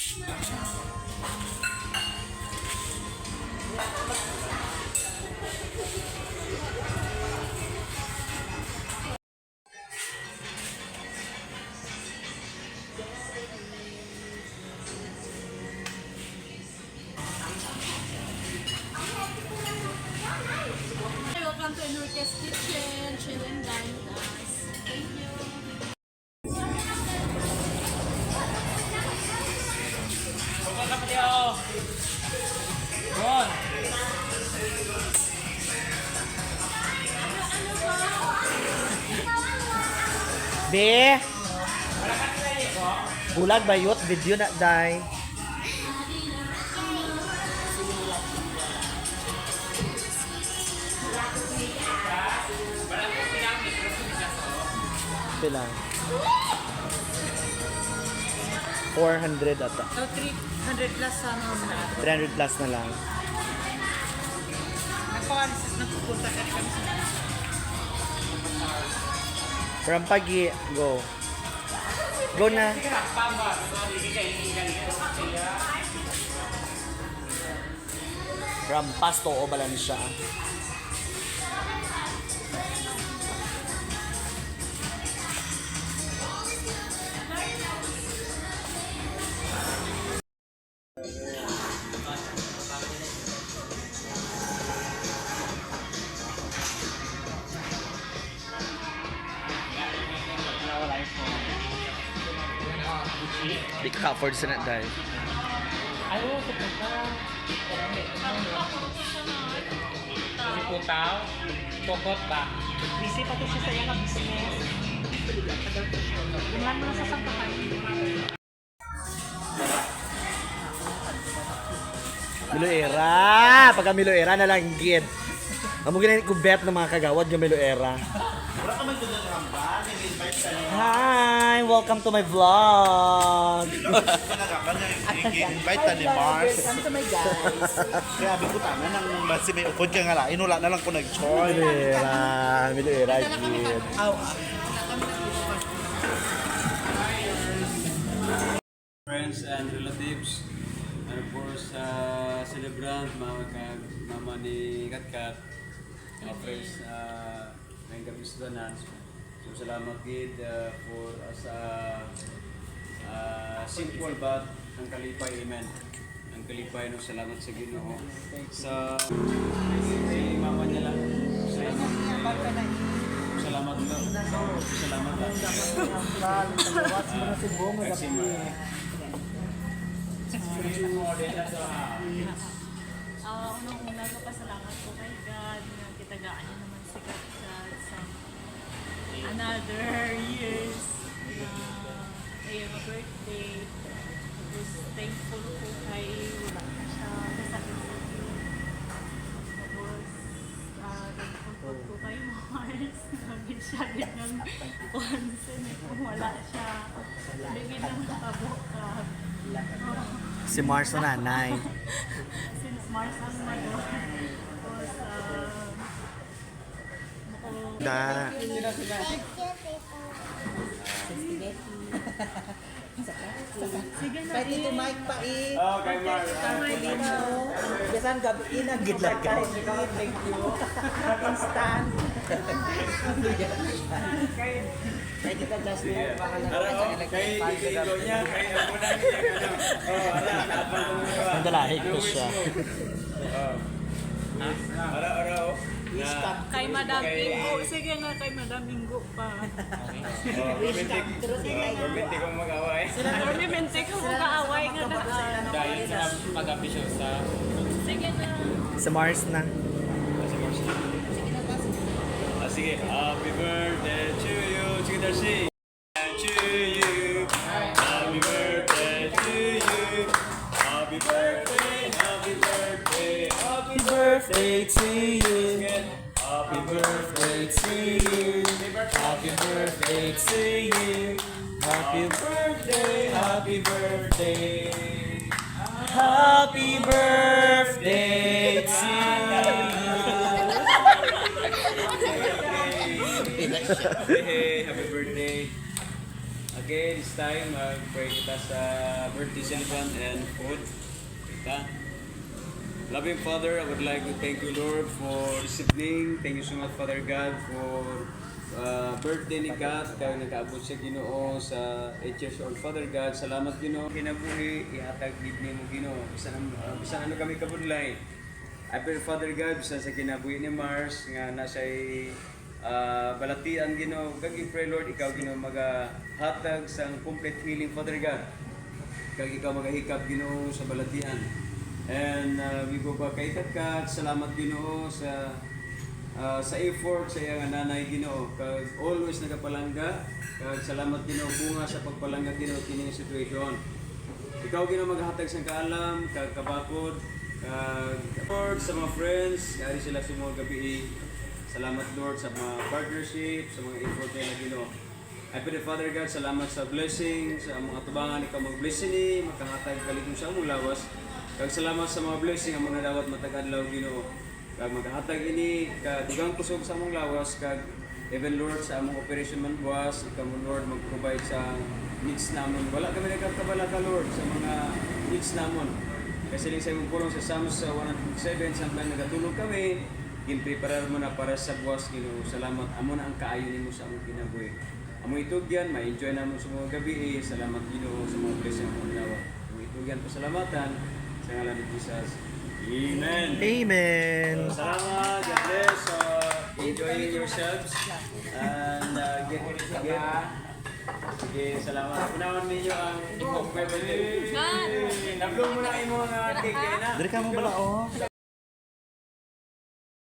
Welcome to Enrique's Kitchen. Chill and dine with us. Thank you. Be! Bulag ba yun? Video na, day. Bilang 400 ata. So, 300 plus sana. 300 plus na lang. Nagpupunta ka rin kami sa From Pagi, go. Go na. From Pasto o Balansya. Di ka afford sa net dahil. Ayaw, pupunta. Putaw? Pokot ba? busy pa to siya sa iyang business. Tingnan mo na sa sangkapan. Miloera! Pagka Miloera na lang gid. Amo ginani ko bet ng mga kagawad yung Miloera. Hi! Welcome to my vlog! Invite ta ni Mars. Welcome to my guys. Grabe ko tama nang basi may upod ka nga lain wala na lang ko nag-join. Miloera gid. Friends and relatives, and of course, celebrant, mama ni Katkat, friends, ngayong gabi sa tanan. So, salamat gid for sa simple but ang kalipay, amen. Ang kalipay, no, salamat sa Ginoo. Sa mama niya lang, salamat. Salamat lang. Salamat lang. Kasi Unang-una ko pasalamat po kay God na kitagaan niya naman si God sa another years na ayun, birthday. Tapos thankful po kay wala na siya kasakit sa akin. Tapos thankful po kay Mars. Nagin siya din ng onsen kung wala siya. Bigyan ng kabukab. Si Mars na nanay. Since Mars ang malo. Tapos Da. sige na. Kahit ito mic pa Oh, kay Mar. Biasan gabi ina gidlag ka. Thank you. Instant. Kahit ito just baka na sa Kay Igo niya, kay ako na niya. Nandalahig ko siya. Araw-araw. Kay Madam Ingo. Sige nga kay Madam Ingo pa. Permiti kong mag-away. Ornamente ko kaaway nga na. Dahil sa pag-ambisyosa. Sige na. Si Mars na. Sige, happy birthday to you. Sige, Darcy. To you. Happy birthday to you. Happy birthday, happy birthday, happy Birthday to you. happy birthday to you. Happy birthday to you. Happy birthday, happy birthday. Happy birthday to you. Hey, happy birthday. At Okay, this time, pray kita sa birthday celebrant and food. Kita. Loving Father, I would like to thank you, Lord, for this evening. Thank you so much, Father God, for birthday ni Kat. Kaya nakaabot siya, Ginoo, sa 8 years old. Father God, salamat, Ginoo. Kinabuhi, ihatag gibni mo, Ginoo. Bisan ano kami kabudlay. I pray, Father God, bisan sa kinabuhi ni Mars, nga nasa'y balatian, Ginoo. Kagi pray, Lord, ikaw, Ginoo, magahatag sa complete healing, Father God. Kag ikaw magahikap, Ginoo, sa balatian. And we go back kay Kat. Salamat, Ginoo, sa effort sa iyang nanay, Ginoo. Kag always nagapalangga. Kag salamat, Ginoo, bunga sa pagpalangga, Ginoo, kining situation. Ikaw, Ginoo, maghatag sa kaalam, kag kabakod, kag Lord, sa mga friends, yari sila sa mga gabi. Salamat, Lord, sa mga partnership, sa mga effort nila, Ginoo. I pray, Father God, salamat sa blessing, sa mga tubangan, ikaw mag-bless ni, makahatag kalitong sa among lawas. Kag salamat sa mga blessing ang mga dawat matag-adlaw, Ginoo. Kag maghatag ini dugang kusog sa among lawas, kag even Lord sa among operation man buwas, ikaw mo Lord mag-provide sa needs namon. Wala kami nagkakabala ka, Lord, sa mga needs namon. Kasi lang sa imong pulong sa Psalms 107 samtang nagatulog kami, ginpreparar mo na para sa buwas, Ginoo. Salamat, amo na ang kaayo nimo sa among kinabuhi. Amo itugyan, ma-enjoy namon sa mga gabi. Salamat, Ginoo, sa mga blessing among dawat. Amo itugyan, pasalamatan sa ngalan ni Jesus. Amen. Amen. So, salamat. God bless. Enjoy yourselves. And get. Sige, salamat. Unawan ninyo ang ipong birthday. Nablow mo na imo nga cake na. Dari ka mo bala oh.